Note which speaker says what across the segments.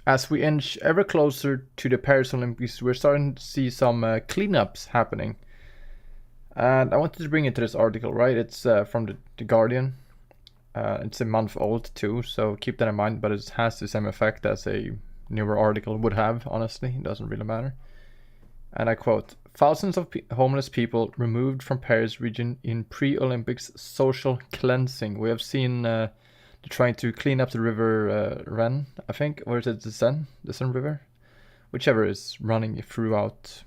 Speaker 1: as we inch ever closer to the Paris Olympics, we're starting to see some cleanups happening. And I wanted to bring it to this article, right? It's from the Guardian. It's a month old too, so keep that in mind, but it has the same effect as a newer article would have, honestly. It doesn't really matter. And I quote, thousands of homeless people removed from Paris region in pre-Olympics social cleansing. We have seen they're trying to clean up the river Ren, I think, or is it the Seine River? Whichever is running throughout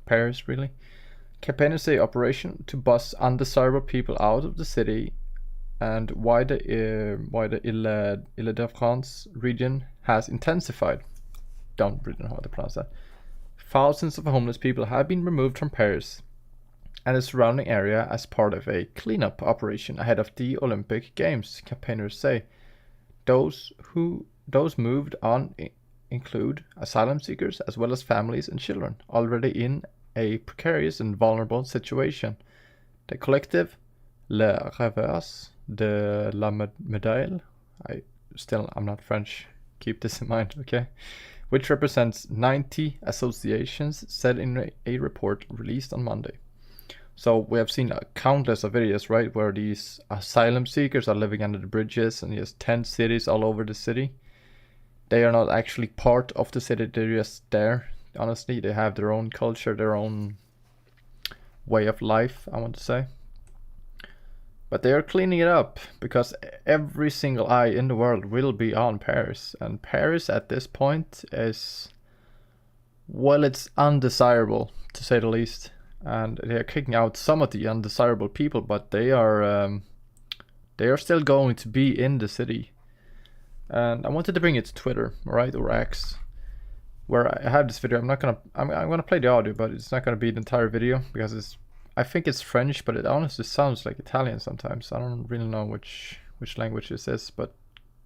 Speaker 1: Paris, really. Campaigns say operation to bus undesirable people out of the city, and why the Ile-de-France region has intensified. Don't really know how to pronounce that. Thousands of homeless people have been removed from Paris and the surrounding area as part of a cleanup operation ahead of the Olympic Games, campaigners say. Those moved on include asylum seekers as well as families and children already in a precarious and vulnerable situation. The collective Le Revers de la Médaille, I'm not French, keep this in mind, okay? Which represents 90 associations, said in a report released on Monday. So we have seen countless of videos, right, where these asylum seekers are living under the bridges, and there's 10 cities all over the city. They are not actually part of the city, they're just there. Honestly, they have their own culture, their own way of life, I want to say. But they are cleaning it up because every single eye in the world will be on Paris. And Paris at this point is, well, it's undesirable to say the least. And they are kicking out some of the undesirable people, but they are still going to be in the city. And I wanted to bring it to Twitter, right, or X, where I have this video. I'm gonna play the audio, but it's not gonna be the entire video because I think it's French, but it honestly sounds like Italian sometimes. I don't really know which language this is, but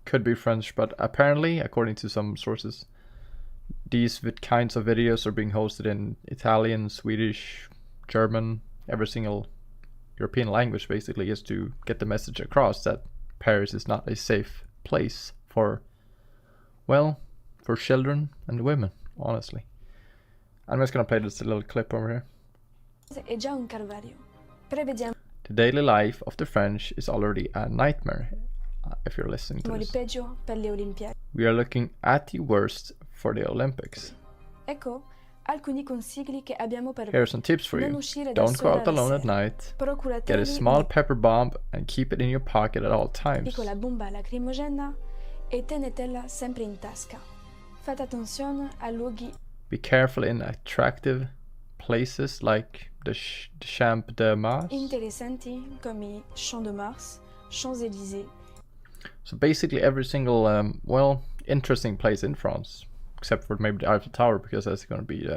Speaker 1: could be French. But apparently, according to some sources, these kinds of videos are being hosted in Italian, Swedish, German, every single European language, basically, just to get the message across that Paris is not a safe place for children and women, honestly. I'm just gonna play this little clip over here.
Speaker 2: È già un calvario. Prevediamo
Speaker 1: The daily life of the French is already a nightmare, if you're listening to
Speaker 2: il
Speaker 1: this.
Speaker 2: peggio per le Olimpiadi.
Speaker 1: We are looking at the worst for the Olympics.
Speaker 2: Ecco alcuni consigli che abbiamo per
Speaker 1: Here are some tips for
Speaker 2: Non
Speaker 1: you.
Speaker 2: uscire da
Speaker 1: Don't go
Speaker 2: sola
Speaker 1: out
Speaker 2: la
Speaker 1: alone at
Speaker 2: sera.
Speaker 1: night.
Speaker 2: Procuratevi
Speaker 1: Get a small pepper bomb and keep it in your pocket at all times.
Speaker 2: piccola bomba lacrimogena e tenetela sempre in tasca. Fate attenzione a luoghi
Speaker 1: Be careful in attractive places like the Champ de Mars.
Speaker 2: interessanti come i Champs de Mars, Champs-Élysées.
Speaker 1: So basically every single, interesting place in France, except for maybe the Eiffel Tower, because that's going to be,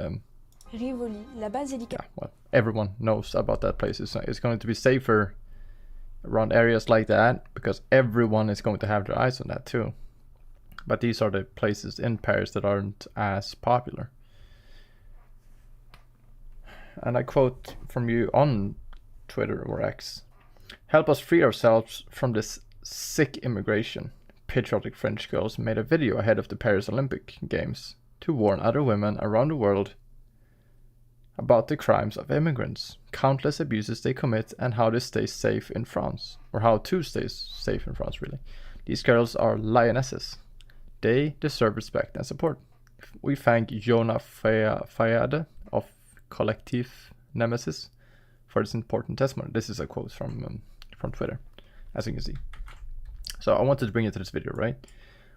Speaker 2: Rivoli, la Basilica.
Speaker 1: yeah, well, everyone knows about that place. It's going to be safer around areas like that, because everyone is going to have their eyes on that too. But these are the places in Paris that aren't as popular. And I quote from you on Twitter or X: "Help us free ourselves from this sick immigration." Patriotic French girls made a video ahead of the Paris Olympic Games to warn other women around the world about the crimes of immigrants, countless abuses they commit, and how to stay safe in France. Or how to stay safe in France, really. These girls are lionesses. They deserve respect and support. We thank Jonah Fayade of Collectif Nemesis for this important testimony. This is a quote from Twitter, as you can see. So I wanted to bring it to this video, right?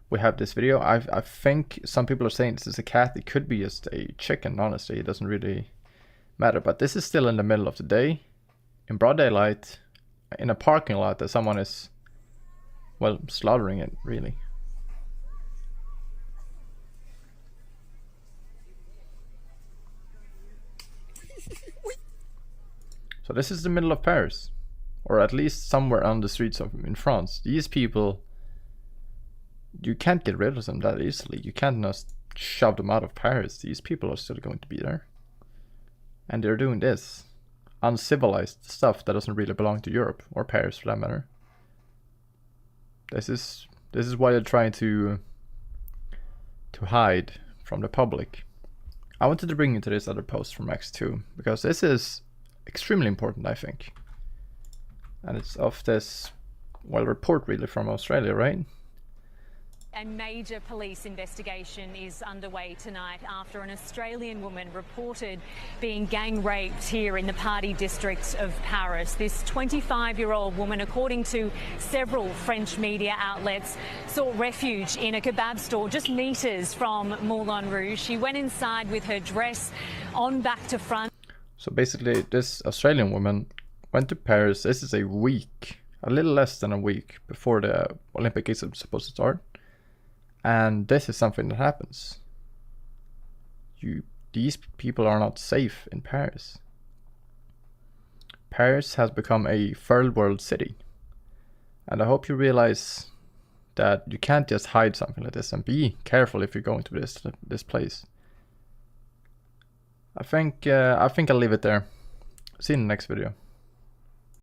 Speaker 1: We have this video. I think some people are saying this is a cat. It could be just a chicken, honestly. It doesn't really matter. But this is still in the middle of the day, in broad daylight, in a parking lot that someone is, well, slaughtering it, really. So this is the middle of Paris, or at least somewhere on the streets in France. These people, you can't get rid of them that easily. You can't just shove them out of Paris. These people are still going to be there. And they're doing this uncivilized stuff that doesn't really belong to Europe or Paris, for that matter. This is why they're trying to to hide from the public. I wanted to bring you to this other post from X2 because this is extremely important, I think. And it's of this, well, report really from Australia, right?
Speaker 3: A major police investigation is underway tonight after an Australian woman reported being gang raped here in the Party district of Paris. This 25-year-old woman, according to several French media outlets, sought refuge in a kebab store just metres from Moulin Rouge. She went inside with her dress on back to front.
Speaker 1: So basically, this Australian woman went to Paris. This is a week, a little less than a week before the Olympic Games are supposed to start. And this is something that happens. These people are not safe in Paris. Paris has become a third world city. And I hope you realize that you can't just hide something like this, and be careful if you're going to this place. I think I'll leave it there. See you in the next video.